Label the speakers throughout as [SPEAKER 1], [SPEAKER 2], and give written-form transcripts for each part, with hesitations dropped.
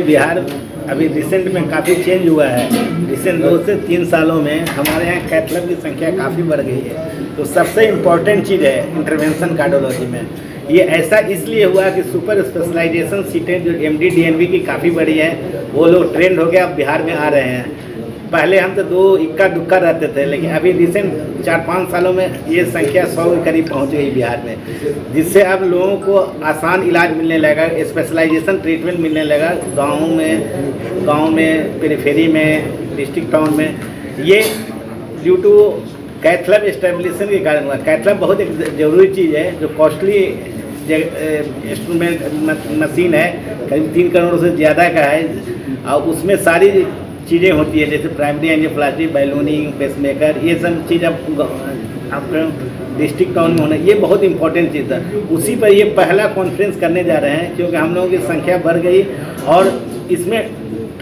[SPEAKER 1] बिहार अभी रिसेंट में काफ़ी चेंज हुआ है। रिसेंट 2 से 3 सालों में हमारे यहाँ कैथ लैब की संख्या काफ़ी बढ़ गई है। तो सबसे इम्पोर्टेंट चीज़ है इंटरवेंशन कार्डियोलॉजी में। ये ऐसा इसलिए हुआ कि सुपर स्पेशलाइजेशन सीटें जो MD DNB की काफ़ी बड़ी है, वो लोग ट्रेंड हो गए अब बिहार में आ रहे हैं। पहले हम तो 2 इक्का दुक्का रहते थे, लेकिन अभी रिसेंट 4-5 सालों में ये संख्या 100 के करीब पहुँच गई बिहार में, जिससे अब लोगों को आसान इलाज मिलने लगा, स्पेशलाइजेशन ट्रीटमेंट मिलने लगा गाँव में, पेरिफेरी में, डिस्ट्रिक्ट टाउन में। ये due to cath lab establishment के कारण हुआ। कैथ लैब बहुत एक ज़रूरी चीज़ है, जो कॉस्टली इंस्ट्रूमेंट मशीन है, करीब 3 करोड़ से ज़्यादा का है, और उसमें सारी चीज़ें होती है, जैसे प्राइमरी एंजियोप्लास्टी, बैलूनिंग, पेसमेकर, ये सब चीज़ आपका डिस्ट्रिक्ट टाउन में होना, ये बहुत इंपॉर्टेंट चीज़ था। उसी पर ये पहला कॉन्फ्रेंस करने जा रहे हैं, क्योंकि हम लोगों की संख्या बढ़ गई और इसमें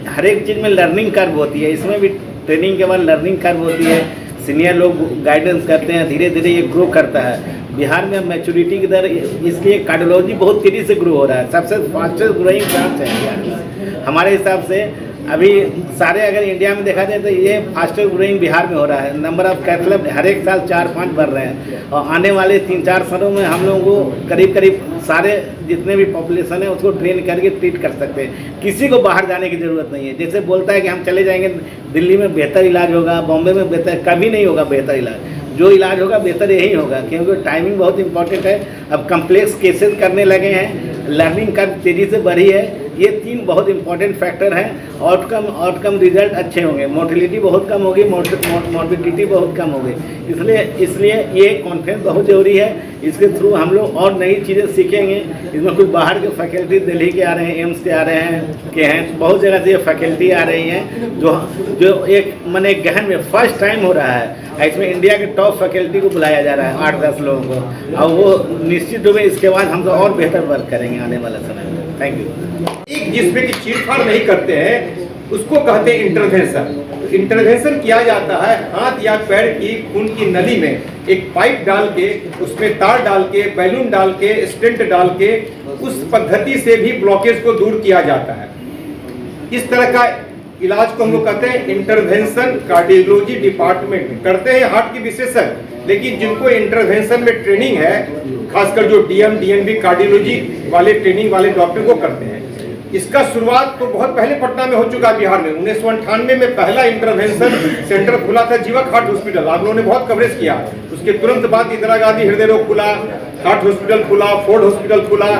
[SPEAKER 1] हर एक चीज़ में लर्निंग कर्व होती है। इसमें भी ट्रेनिंग के बाद लर्निंग कर्व होती है, सीनियर लोग गाइडेंस करते हैं, धीरे धीरे ये ग्रो करता है। बिहार में मैच्योरिटी की दर, इसलिए कार्डियोलॉजी बहुत तेज़ी से ग्रो हो रहा है, सबसे फास्टेस्ट ग्रोइंग ब्रांच है बिहार में। हमारे हिसाब से अभी सारे अगर इंडिया में देखा जाए तो ये फास्टेस्ट ग्रोइंग बिहार में हो रहा है। नंबर ऑफ कैथ लैब हर एक साल 4-5 बढ़ रहे हैं, और आने वाले 3-4 सालों में हम लोगों को करीब सारे जितने भी पॉपुलेशन है उसको ट्रेन करके ट्रीट कर सकते हैं। किसी को बाहर जाने की ज़रूरत नहीं है। जैसे बोलता है कि हम चले जाएंगे दिल्ली में बेहतर इलाज होगा, बॉम्बे में बेहतर, कभी नहीं होगा बेहतर इलाज। जो इलाज होगा बेहतर यही होगा, क्योंकि टाइमिंग बहुत इंपॉर्टेंट है। अब कम्प्लेक्स केसेस करने लगे हैं, लर्निंग कर्व तेज़ी से बढ़ी है। ये 3 बहुत इंपॉर्टेंट फैक्टर हैं। आउटकम रिजल्ट अच्छे होंगे, मोर्टिलिटी बहुत कम होगी, मॉर्बिडिटी बहुत कम होगी। इसलिए ये कॉन्फ्रेंस बहुत ज़रूरी है। इसके थ्रू हम लोग और नई चीज़ें सीखेंगे। इसमें कुछ बाहर के फैकल्टी दिल्ली के आ रहे हैं, एम्स के आ रहे हैं, बहुत जगह से ये फैकल्टी आ रही हैं, जो एक माने गहन में फर्स्ट टाइम हो रहा है। इसमें इंडिया के टॉप फैकल्टी को बुलाया जा रहा है, 8-10 लोगों को, और वो निश्चित रूप में इसके बाद हम तो और बेहतर वर्क करेंगे आने वाला समय में। Thank you.
[SPEAKER 2] एक जिसमें कि चीरफाड़ नहीं करते हैं उसको कहते हैं इंटरवेंशन। इंटरवेंशन किया जाता है हाथ या पैर की खून की नली में एक पाइप डाल के, उसमें तार डाल के, बैलून डाल के, स्टेंट डाल के, उस पद्धति से भी ब्लॉकेज को दूर किया जाता है। इस तरह का इलाज को हम लोग कहते हैं इंटरवेंशन कार्डियोलॉजी डिपार्टमेंट। करते हैं हार्ट की विशेषज्ञ, लेकिन जिनको इंटरवेंशन में ट्रेनिंग है, खासकर जो DM DNB कार्डियोलॉजी वाले ट्रेनिंग वाले डॉक्टर को करते हैं। इसका शुरुआत तो बहुत पहले पटना में हो चुका है। बिहार में 1998 में पहला इंटरवेंशन सेंटर खुला था, जीवक हार्ट हॉस्पिटल। आप लोगों ने बहुत कवरेज किया। उसके तुरंत बाद इंदिरा गांधी हृदय रोग खुला, हार्ट हॉस्पिटल खुला, फोर्ड हॉस्पिटल खुला।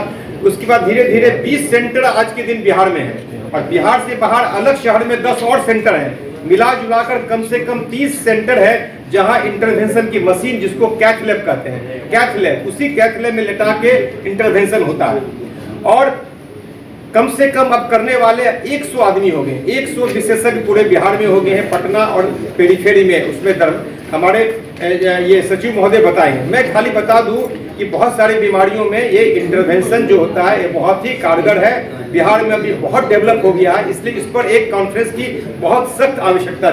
[SPEAKER 2] उसके बाद धीरे धीरे 20 सेंटर आज के दिन बिहार में है, और बिहार से बाहर अलग शहर में 10 और सेंटर हैं। मिला जुलाकर कम से कम 30 सेंटर है जहां इंटरवेंशन की मशीन, जिसको कैथ लैब कहते हैं, कैथ लैब, उसी कैथ लैब में लेटा के इंटरवेंशन होता है। और कम से कम अब करने वाले 100 आदमी हो गए, 100 विशेषज्ञ पूरे बिहार में हो गए हैं, पटना और पेरिफेरी में। उसमें हमारे ये सचिव महोदय बताएंगे। मैं खाली बता दूं कि बहुत सारी बीमारियों में ये इंटरवेंशन जो होता है ये बहुत ही कारगर है। बिहार में अभी बहुत डेवलप हो गया है, इसलिए इस पर एक कॉन्फ्रेंस की बहुत सख्त आवश्यकता है।